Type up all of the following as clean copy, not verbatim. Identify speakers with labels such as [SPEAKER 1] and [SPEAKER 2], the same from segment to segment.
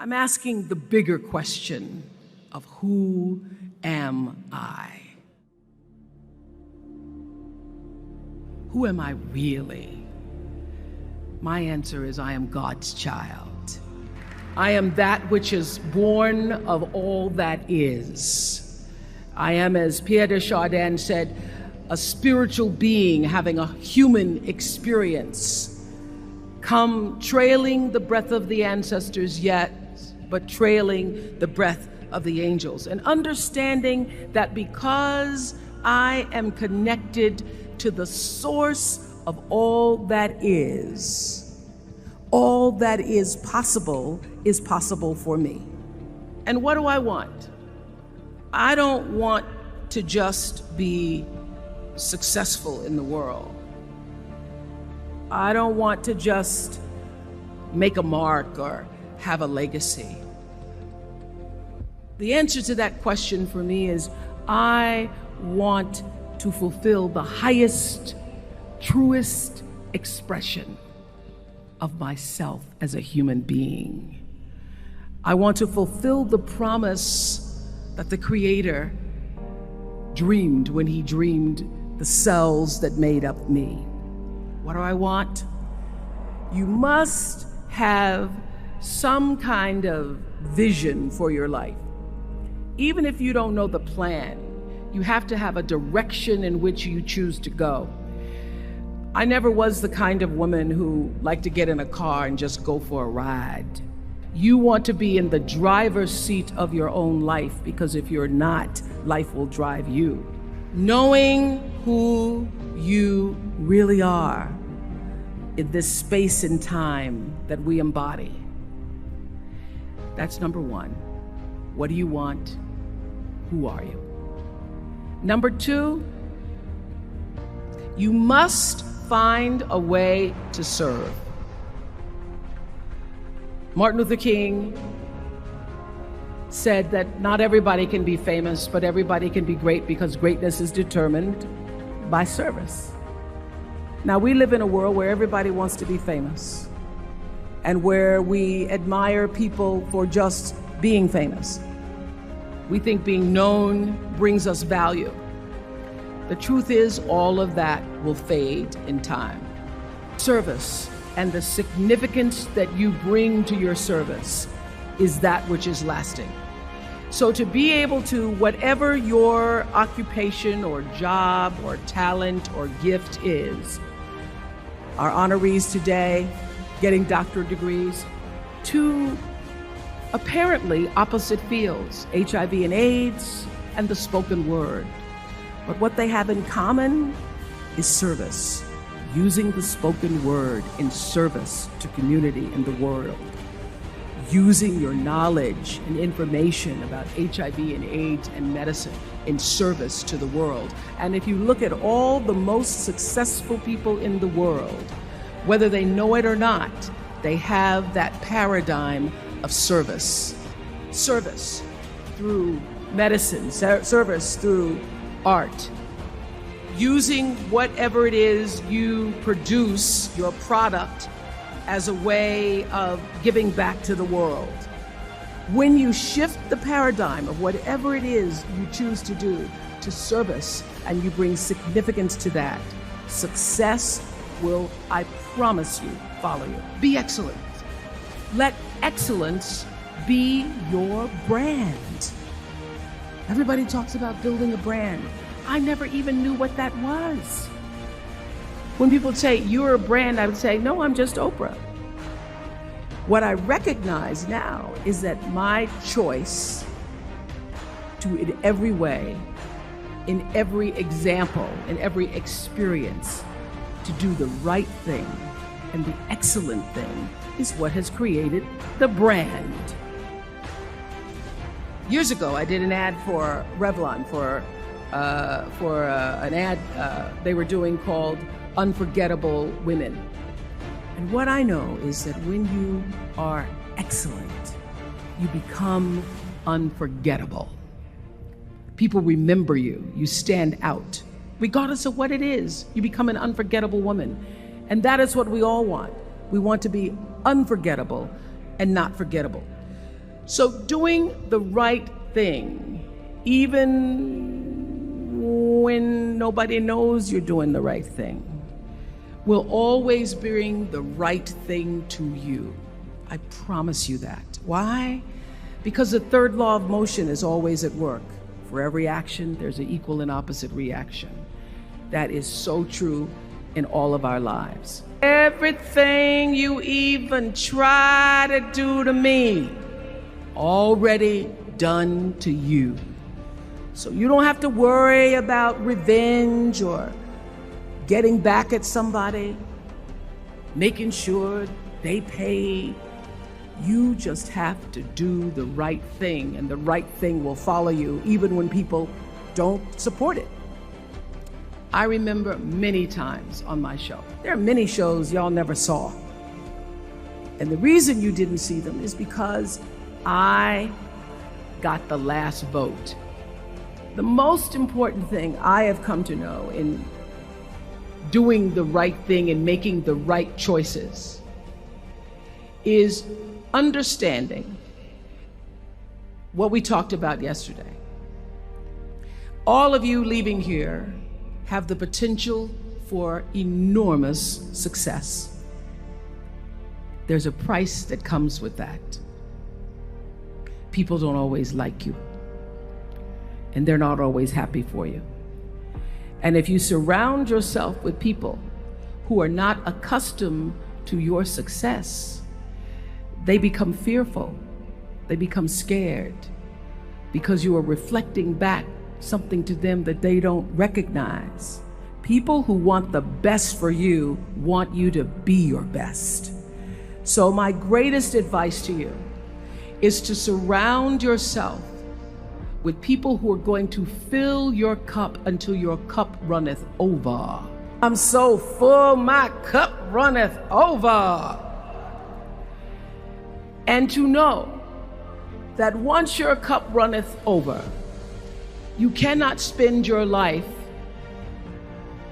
[SPEAKER 1] I'm asking the bigger question of who am I? Who am I really? My answer is I am God's child. I am that which is born of all that is. I am, as Pierre de Chardin said, a spiritual being having a human experience, come trailing the breath of the ancestors yet, but trailing the breath of the angels, and understanding that because I am connected to the source of all that is possible for me. And what do I want? I don't want to just be successful in the world. I don't want to just make a mark or have a legacy. The answer to that question for me is I want to fulfill the highest, truest expression of myself as a human being. I want to fulfill the promise that the Creator dreamed when He dreamed the cells that made up me. What do I want? You must have some kind of vision for your life. Even if you don't know the plan, you have to have a direction in which you choose to go. I never was the kind of woman who liked to get in a car and just go for a ride. You want to be in the driver's seat of your own life, because if you're not, life will drive you. Knowing who you really are in this space and time that we embody. That's number one. What do you want? Who are you? Number two, you must find a way to serve. Martin Luther King said that not everybody can be famous, but everybody can be great, because greatness is determined by service. Now, we live in a world where everybody wants to be famous and where we admire people for just being famous. We think being known brings us value. The truth is, all of that will fade in time. Service and the significance that you bring to your service is that which is lasting. So to be able to, whatever your occupation or job or talent or gift is, our honorees today getting doctorate degrees, to apparently opposite fields, HIV and AIDS and the spoken word. But what they have in common is service, using the spoken word in service to community and the world, using your knowledge and information about HIV and AIDS and medicine in service to the world. And if you look at all the most successful people in the world, whether they know it or not, they have that paradigm of service. Service through medicine, service through art. Using whatever it is you produce, your product, as a way of giving back to the world. When you shift the paradigm of whatever it is you choose to do to service, and you bring significance to that, success will, I promise you, follow you. Be excellent. Let excellence be your brand. Everybody talks about building a brand. I never even knew what that was. When people say, you're a brand, I would say, no, I'm just Oprah. What I recognize now is that my choice to, in every way, in every example, in every experience, to do the right thing and the excellent thing is what has created the brand. Years ago, I did an ad for Revlon for an ad they were doing called Unforgettable Women. And what I know is that when you are excellent, you become unforgettable. People remember you. You stand out. Regardless of what it is, you become an unforgettable woman. And that is what we all want. We want to be unforgettable and not forgettable. So doing the right thing, even when nobody knows you're doing the right thing, will always bring the right thing to you. I promise you that. Why? Because the third law of motion is always at work. For every action, there's an equal and opposite reaction. That is so true in all of our lives. Everything you even try to do to me, already done to you. So you don't have to worry about revenge or getting back at somebody, making sure they pay. You just have to do the right thing, and the right thing will follow you even when people don't support it. I remember many times on my show. There are many shows y'all never saw. And the reason you didn't see them is because I got the last vote. The most important thing I have come to know in doing the right thing and making the right choices is understanding what we talked about yesterday. All of you leaving here have the potential for enormous success. There's a price that comes with that. People don't always like you, and they're not always happy for you. And if you surround yourself with people who are not accustomed to your success, they become fearful, they become scared, because you are reflecting back something to them that they don't recognize. People who want the best for you want you to be your best. So my greatest advice to you is to surround yourself with people who are going to fill your cup until your cup runneth over. I'm so full, my cup runneth over. And to know that once your cup runneth over, you cannot spend your life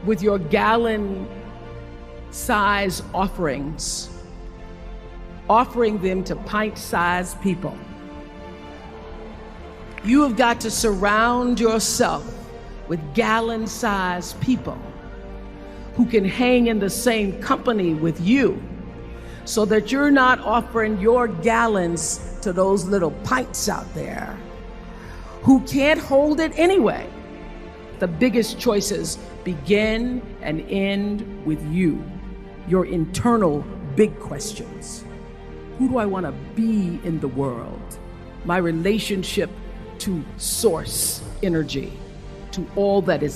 [SPEAKER 1] with your gallon-size offerings, offering them to pint-sized people. You have got to surround yourself with gallon-sized people who can hang in the same company with you, so that you're not offering your gallons to those little pints out there who can't hold it anyway. The biggest choices begin and end with you, your internal big questions. Who do I want to be in the world? My relationship to source energy, to all that is